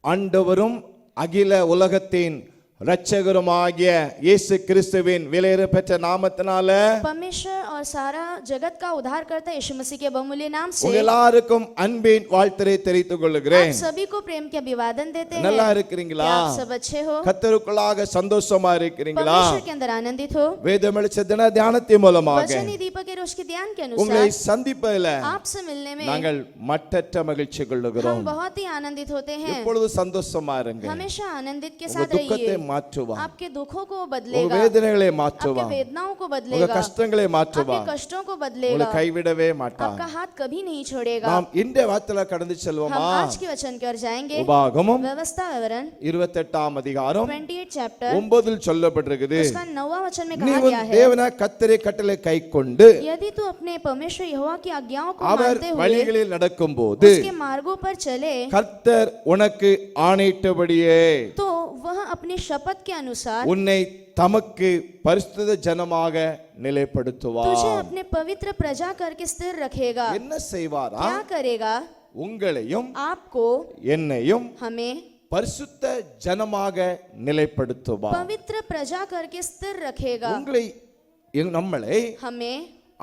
ஆண்டவரும் அகில உலகத்தின் இரட்சகருமாகிய இயேசு கிறிஸ்துவின் விலையேற பெற்ற நாமத்தினால परमेश्वर और सारा जगत का उद्धार करता यीशु मसीह के बहुमूल्य नाम से உங்க எல்லாருக்கும் அன்பின் வாழ்த்தை தெரிவித்துக் கொள்கிறேன். आप सभी को प्रेम के अभिवादन देते हैं. நல்லா இருக்கிறீங்களா? क्या आप सब अच्छे हो? கர்த்தருக்குள்ளாக சந்தோஷமா இருக்கிறீங்களா? परमेश्वर के अंदर आनंदित हो? வேதமெளிச்ச தின தியானத்தின் மூலமாக वचन दीपक के रोज के ध्यान के உங்களை अनुसार சந்திப்பதில் आपसे मिलने में நாங்கள் மற்றற்ற மகிழ்ச்சி கொள்ளுகிறோம். हम बहुत ही आनंदित होते हैं. எப்பொழுது சந்தோஷமா இருங்க. हमेशा आनंदित के உங்க साथ துக்கத்தை रहिए. மாற்றுவார். आपके दुखों को உங்க बदलेगा. வேதனைகளை आपके மாற்றுவார். वेदनाओं को உங்க बदलेगा. கஷ்டங்களை आपके மாற்றுவார். कष्टों को உங்களை बदलेगा. கைவிடவே மாட்டார். आपका हाथ कभी नहीं छोड़ेगा. நாம் இந்த வார்த்தையில கடந்து हम செல்வோமா? आज के वचन की ओर जाएंगे. உபாகமம் व्यवस्था विवरण 28ஆம் அதிகாரம் 28 चैप्टर 9 சொல்லப்பட்டிருக்குது. उसका 9वां वचन में நீ कहा உன் गया है, தேவனான கர்த்தரை கட்டளை கைக்கொண்டு यदि तू अपने परमेश्वर यहोवा की आज्ञाओं को அவர் मानते हुए வழிகளில் நடக்கும்போது उसके मार्गों पर चले கர்த்தர் உனக்கு ஆணையிட்டபடியே तो वह अपनी शपथ के अनुसार உன்னை தமக்கு பரிசுத்த ஜனமாக நிலைப்படுத்துவார். तुझे अपने पवित्र प्रजा करके स्थिर रखेगा. என்ன செய்வாரா? क्या करेगा? உங்களையும் आपको என்னையும் हमें பரிசுத்த ஜனமாக நிலைப்படுத்துவார். पवित्र प्रजा करके स्थिर रखेगा. உங்களை நம்மளை हमें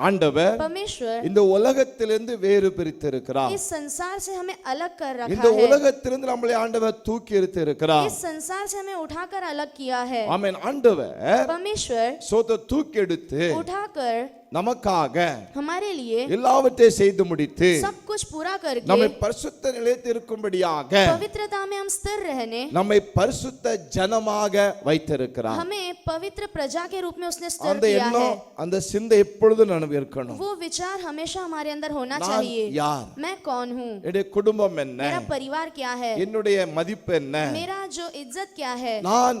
ஆண்டவர் परमेश्वर இந்த உலகத்திலிருந்து வேறு பிரித்திருக்கிறார். इस संसार से हमें अलग कर இந்த रखा है. உலகத்திலிருந்து நம்மளை ஆண்டவர் தூக்கி எடுத்திருக்கிறார். इस संसार से हमें उठाकर अलग किया है. ஆமென். ஆண்டவர் परमेश्वर சோத தூக்கி எடுத்து उठाकर நமக்காக हमारे लिए எல்லாவற்றையும் செய்து முடித்து सब कुछ पूरा करके நம்மை பரிசுத்த நிலைத்திருக்கும்படியாக पवित्रता में हम स्थिर रहने நம்மை பரிசுத்த ஜனமாக வைத்திருக்கிறார். हमें पवित्र प्रजा के रूप में उसने स्थिर அந்த किया है. எண்ணம் அந்த சிந்தை எப்பொழுதும் நமக்கு இருக்கணும். वो विचार हमेशा हमारे अंदर होना நான் चाहिए. யார்? मैं कौन हूँ? என்னுடைய குடும்பம் என்ன? मेरा परिवार क्या है? என்னுடைய மதிப்பு என்ன? मेरा जो इज्जत क्या है? நான்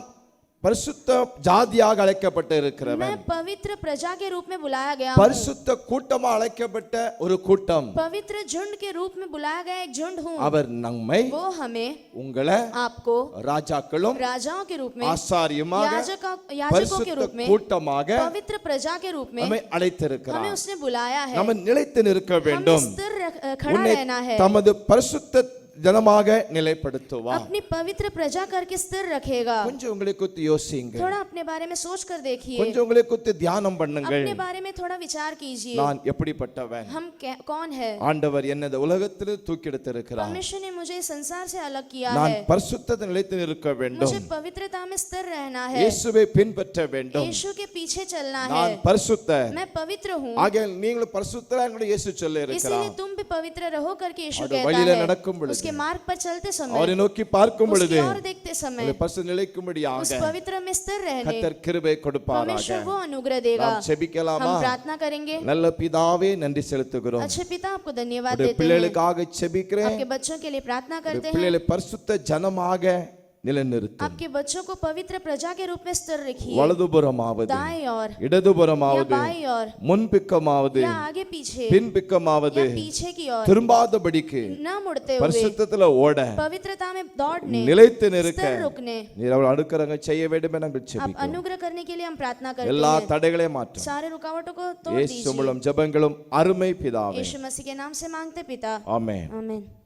பரிசுத்த ஜாதியாக அழைக்கப்பட்டு இருக்கிறவன். मैं पवित्र प्रजा के रूप में बुलाया गया हूँ. பரிசுத்த கூட்டமாக அழைக்கப்பட்ட ஒரு கூட்டம். पवित्र झुंड के रूप में बुलाया गया एक झुंड हूँ. அவர் நம்மை वो हमें உங்களை आपको ராஜாக்களும் राजाओं के रूप में ஆசாரியமாக याजकों के பரிசுத்த रूप में கூட்டமாக पवित्र प्रजा के रूप में நம்மை அழைத்திருக்கிறார். हमें उसने बुलाया है. நம்ம நிலைத்து நிற்க हमें வேண்டும். स्थिर खड़ा உன்னை रहना है. தமது பரிசுத்த ஜனமாக நிலைப்படுத்துவார். अपनी पवित्र प्रजा करके स्थिर रखेगा. கொஞ்சம் உங்களை குறித்து யோசிங்க. थोड़ा अपने बारे में सोच कर देखिए. கொஞ்சம் உங்களை குறித்து தியானம் பண்ணுங்கள். अपने बारे में थोड़ा विचार कीजिए. நான் எப்படிப்பட்டவன்? हम कौन है? ஆண்டவர் என்னை உலகத்தில் தூக்கி எடுத்திருக்கிறார். परमेश्वर ने मुझे इस संसार से अलग किया நான் है. பரிசுத்தத்தில் நிலைத்து நிற்க வேண்டும். मुझे पवित्रता में स्थिर रहना है. இயேசுவை பின்பற்ற வேண்டும். यीशु के पीछे चलना है. நான் பரிசுத்த. मैं पवित्र हूँ. ஆகையால் நீங்களும் பரிசுத்தராக இயேசு சொல்ல இருக்கிறார். इसीलिए तुम भी पवित्र रहो करके यीशु அவருடைய कहता வழியில है. நடக்கும் பொழுது, उसके मार्ग पर चलते समय, அவரை நோக்கி பார்க்கும் பொழுது उसकी ओर देखते समय, உங்களை பரிசுத்த நிலைக்கும்படியாக उस पवित्र में स्थिर रहने கர்த்தர் கிருபை கொடுப்பாராக. परमेश्वर वो अनुग्रह देगा. நாம் செபிக்கலாமா? हम प्रार्थना करेंगे. நல்ல பிதாவே நன்றி செலுத்துகிறோம். अच्छे पिता आपको धन्यवाद உடைய देते हैं. பிள்ளைகளுக்காக செபிக்கிறேன். आपके बच्चों के लिए प्रार्थना உடைய करते हैं. பிள்ளைகளை பரிசுத்த ஜனமாக நிலைநிறுத்தும். आपके बच्चों को पवित्र प्रजा के रूप में स्थिर रखिए. வலதுபுறமாவது दाएं ओर या இடதுபுறமாவது बाएं ओर முன்பிக்கமாவது या आगे पीछे பின்பிக்கமாவது या पीछे की ओर திரும்பாதபடிக்கு न मुड़ते हुए பரிசுத்தத்துல ஓட पवित्रता में दौड़ने, நிலைத்து நிற்க स्थिर रुकने நீர் அவள் அடுக்கறங்க செய்ய வேண்டும் என நாங்கள் आप செபிக்கிறோம். अनुग्रह करने के लिए हम प्रार्थना करते எல்லா हैं. தடைகளையும் மாற்றும். सारे रुकावटों को तोड़ இயேசு दीजिए. மூலம் ஜெபங்களும் அருமை பிதாவே. यीशु मसीह के नाम से मांगते पिता. ஆமென். आमीन.